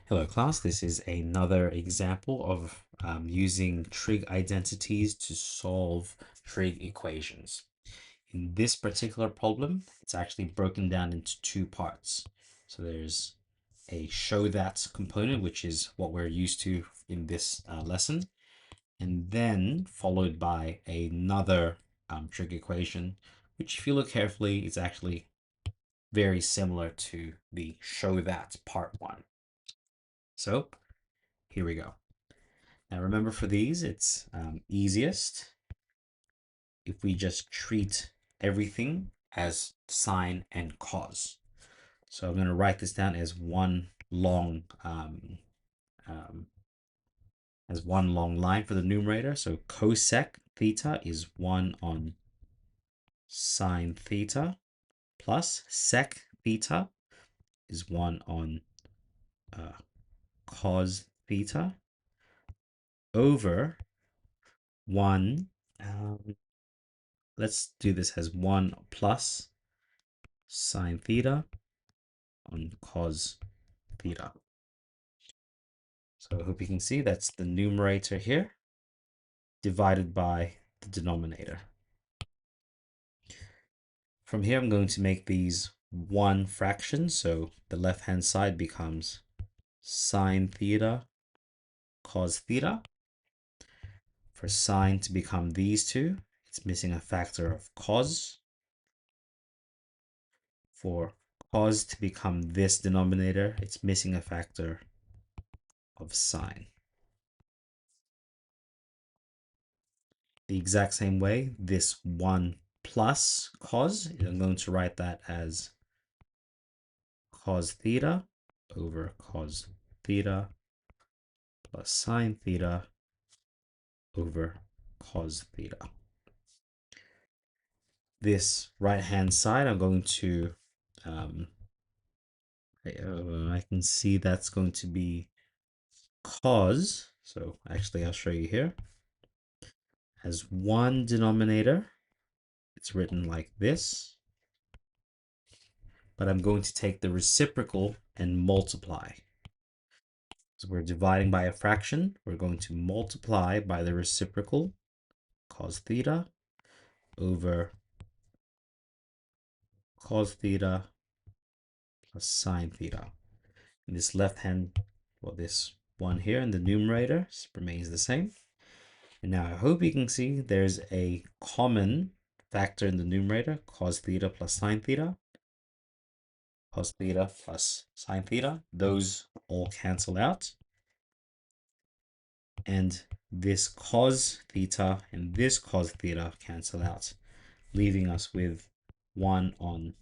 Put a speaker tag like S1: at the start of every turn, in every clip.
S1: Hello class, this is another example of using trig identities to solve trig equations. In this particular problem, it's actually broken down into two parts. So there's a show that component, which is what we're used to in this lesson, and then followed by another trig equation, which if you look carefully, is actually very similar to the show that part one. So here we go. Now remember, for these, it's easiest if we just treat everything as sine and cos. So I'm going to write this down as one long um, line for the numerator. So cosec theta is 1 on sine theta, plus sec theta is 1 on cos theta, over 1. Let's do this as 1 plus sine theta on cos theta. So I hope you can see that's the numerator here divided by the denominator. From here, I'm going to make these one fraction. So the left-hand side becomes sine theta cos theta. For sine to become these two, it's missing a factor of cos. For cos to become this denominator, it's missing a factor of sine. The exact same way, this 1 plus cos, I'm going to write that as cos theta over cos theta plus sine theta over cos theta. This right-hand side, I'm going to, I can see that's going to be cos. So actually, I'll show you here. As one denominator, it's written like this. But I'm going to take the reciprocal and multiply. So we're dividing by a fraction. We're going to multiply by the reciprocal, cos theta, over cos theta plus sine theta. And this left hand, well, this one here in the numerator remains the same. And now I hope you can see there's a common factor in the numerator, cos theta plus sine theta. Cos theta plus sine theta. Those all cancel out. And this cos theta and this cos theta cancel out, leaving us with 1 on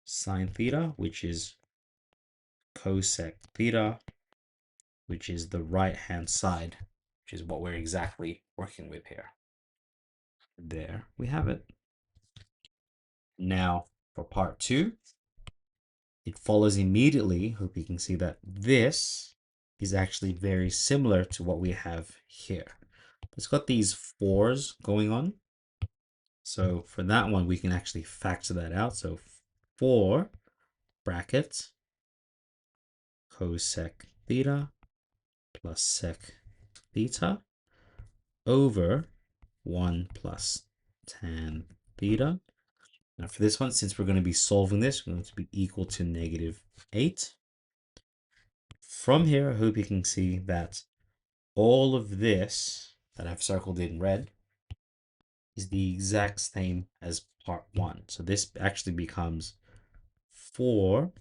S1: sine theta, which is cosec theta, which is the right-hand side, which is what we're exactly working with here. There we have it. Now, for part 2, it follows immediately. Hope you can see that this is actually very similar to what we have here. It's got these 4s going on. So for that one, we can actually factor that out. So 4 brackets cosec theta plus sec theta over 1 plus tan theta. Now for this one, since we're going to be solving this, we're going to be equal to -8. From here, I hope you can see that all of this that I've circled in red is the exact same as part 1. So this actually becomes 4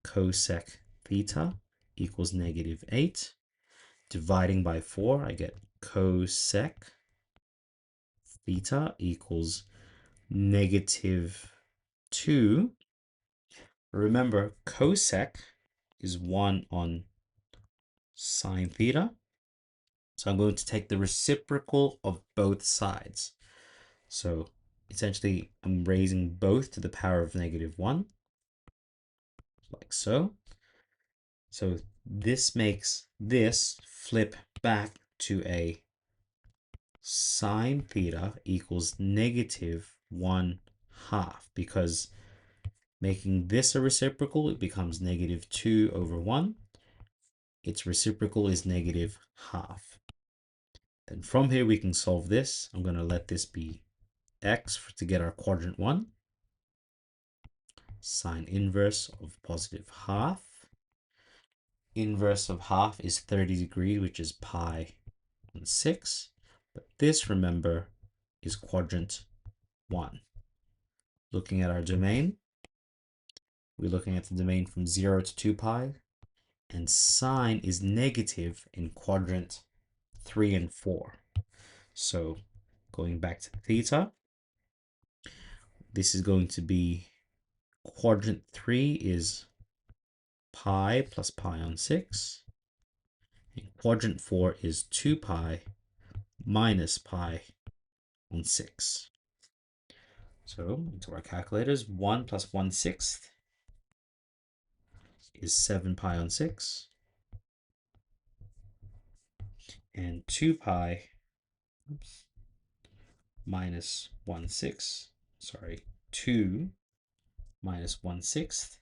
S1: cosec theta equals -8. Dividing by 4, I get cosec theta equals -2. Remember, cosec is 1 on sine theta. So I'm going to take the reciprocal of both sides. So essentially, I'm raising both to the power of -1, like so. So this makes this flip back to a sine theta equals -1/2, because Making this a reciprocal, it becomes negative 2 over 1. Its reciprocal is negative half. Then from here we can solve this. I'm going to let this be x to get our quadrant 1. Sine inverse of positive half. Inverse of half is 30 degrees, which is pi on 6. But this, remember, is quadrant 1. Looking at our domain, we're looking at the domain from 0 to 2 pi. And sine is negative in quadrant 3 and 4. So going back to theta, this is going to be quadrant 3 is pi plus pi on 6. And quadrant 4 is 2 pi minus pi on 6. So into our calculators, 1 plus 1/6 is 7 pi on 6. And 2 pi minus 1/6, 2 minus 1/6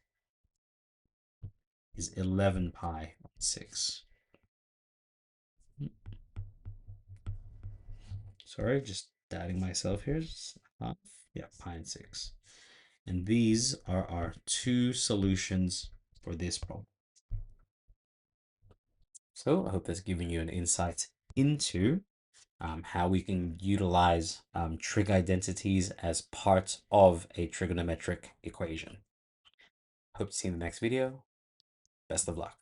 S1: is 11 pi on 6. Sorry, just doubting myself here. Half. Yeah, pi and 6. And these are our two solutions for this problem. So I hope that's given you an insight into how we can utilize trig identities as part of a trigonometric equation. Hope to see you in the next video. Best of luck.